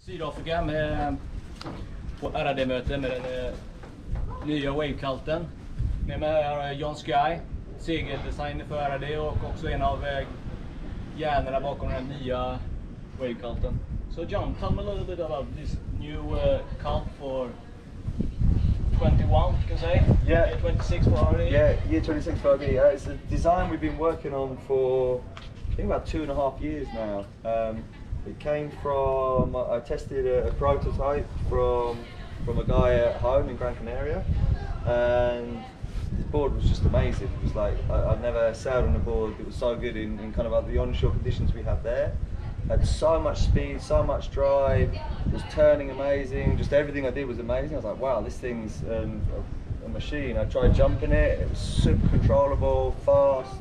Sydafrika med på RD-möte med den nya Waveculten. Med mig är John Skye, segeldesigner för RD och också en av hjärnorna bakom den nya Waveculten. So John, tell me a little bit about this new cult for 21, you can say? Yeah. Year 26 for RD? Yeah, year 26 for RD. It's a design we've been working on for, I think, about 2.5 years now. It came from, I tested a prototype from a guy at home in Gran Canaria, and this board was just amazing. It was like, I've never sailed on a board that was so good in kind of like the onshore conditions we have there. Had so much speed, so much drive, was turning amazing, just everything I did was amazing. I was like, wow, this thing's a machine. I tried jumping it was super controllable, fast.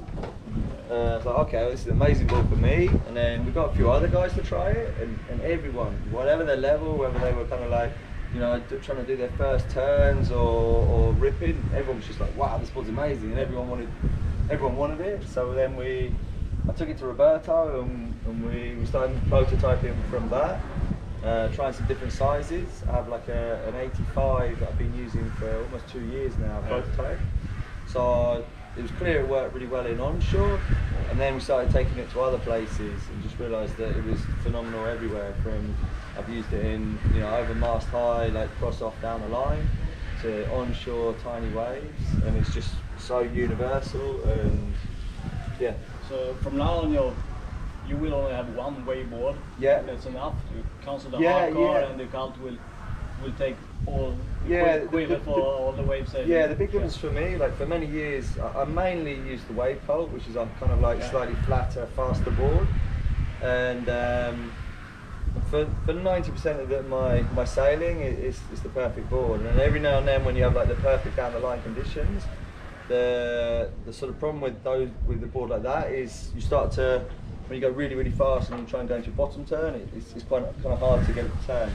I was like, okay, well, this is an amazing board for me. And then we got a few other guys to try it, and everyone, whatever their level, whether they were kind of like, you know, trying to do their first turns or ripping, everyone was just like, wow, this board's amazing, and everyone wanted it. So then I took it to Roberto, and we started prototyping from that, trying some different sizes. I have like an 85 that I've been using for almost 2 years now, prototype. So it was clear it worked really well in onshore, and then we started taking it to other places and just realised that it was phenomenal everywhere. From I've used it in, you know, over mast high, like cross off down the line, to onshore tiny waves, and it's just so universal. And yeah. So from now on you will only have one wave board. Yeah. That's enough to cancel the Yeah, hardcore, yeah. and the cult will take all the all the wave sailing. Yeah, the big difference for me, like for many years, I mainly used the Wavecult, which is a kind of like slightly flatter, faster board, and for 90% of my sailing, it's the perfect board. And every now and then, when you have like the perfect down the line conditions, the sort of problem with the board like that is you start to, when you go really fast and you try and go into a bottom turn, it's kind of hard to get it to turn.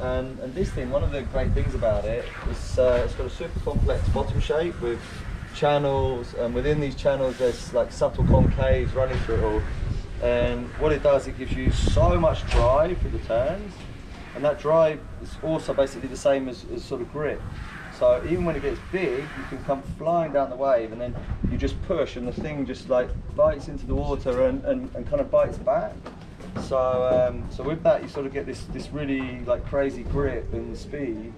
And this thing, one of the great things about it is it's got a super complex bottom shape with channels, and within these channels there's like subtle concaves running through it all. And what it does, it gives you so much drive for the turns, and that drive is also basically the same as sort of grip. So even when it gets big, you can come flying down the wave, and then you just push, and the thing just like bites into the water and kind of bites back. So so with that, you sort of get this really like crazy grip and speed,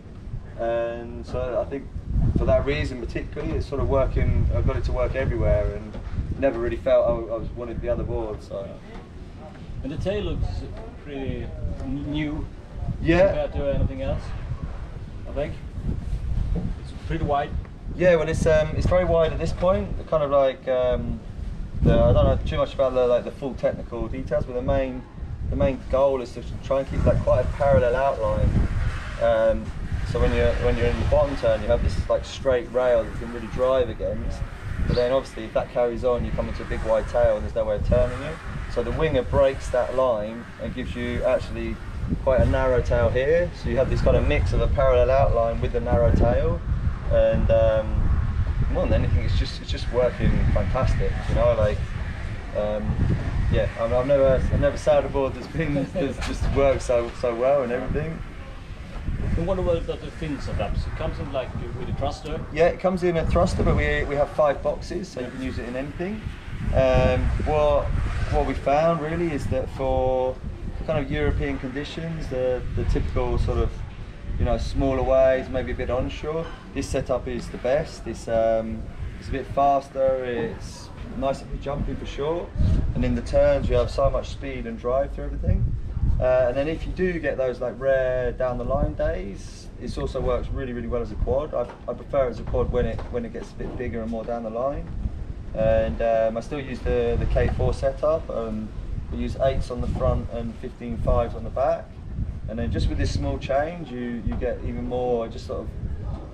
and so I think for that reason particularly, it's sort of working. I've got it to work everywhere, and never really felt I wanted the other board. So. And the tail looks pretty new Yeah. compared to anything else, I think. It's pretty wide. Yeah, well, it's very wide at this point. Kind of like I don't know too much about the full technical details, but the main goal is to try and keep like quite a parallel outline. So when you're in the bottom turn, you have this like straight rail that you can really drive against. But then obviously, if that carries on, you come into a big wide tail, and there's no way of turning it. So the winger breaks that line and gives you actually quite a narrow tail here. So you have this kind of mix of a parallel outline with the narrow tail, and more than anything, it's just working fantastic. You know, like yeah, I've never sailed a board that's just worked so well and everything. And what about the fin setups? It comes in like with a thruster? Yeah, it comes in a thruster, but we have 5 boxes, so you can use it in anything. What we found really is that for kind of European conditions, the typical sort of, you know, smaller waves, maybe a bit onshore, this setup is the best. It's a bit faster, it's nicer for jumping for sure, and in the turns you have so much speed and drive through everything. And then if you do get those like rare down the line days, it also works really well as a quad. I prefer it as a quad when it gets a bit bigger and more down the line. And I still use the K4 setup. We use 8s on the front and 15 5s on the back. And then just with this small change, you get even more. Just sort of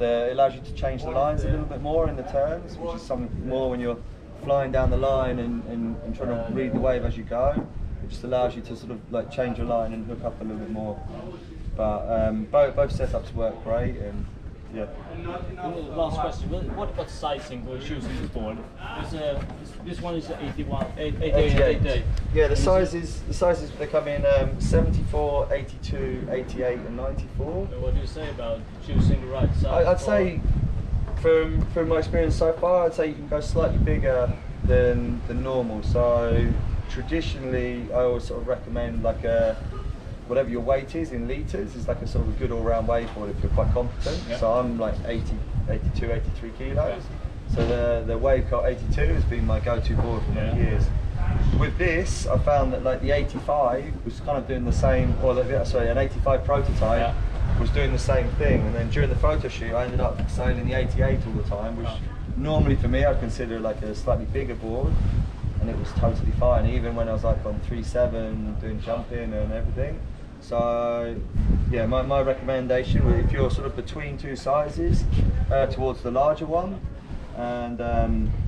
it allows you to change the lines a little bit more in the turns, which is something more when you're flying down the line and trying to read the wave as you go. It just allows you to sort of like change your line and hook up a little bit more. But both setups work great, and Yeah. Last question. What about sizing for choosing the board? This one is 81, 88. Yeah, the sizes they come in 74, 82, 88, and 94. So what do you say about choosing the right size? I'd say, from my experience so far, I'd say you can go slightly bigger than normal. So traditionally, I always sort of recommend like whatever your weight is in litres is like a sort of a good all-round wakeboard if you're quite competent. Yeah. So I'm like 82, 83 kilos. Yeah. So the Wavecult 82 has been my go-to board for many years. With this, I found that like the 85 was kind of doing the same, or an 85 prototype was doing the same thing. And then during the photo shoot, I ended up sailing the 88 all the time, which normally for me I'd consider like a slightly bigger board. And it was totally fine, even when I was like on 3.7 doing jumping and everything. So yeah, my recommendation, if you're sort of between two sizes, towards the larger one. And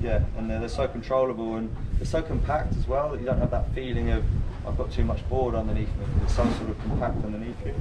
yeah, and they're so controllable and they're so compact as well that you don't have that feeling of I've got too much board underneath me, because it's so sort of compact underneath you.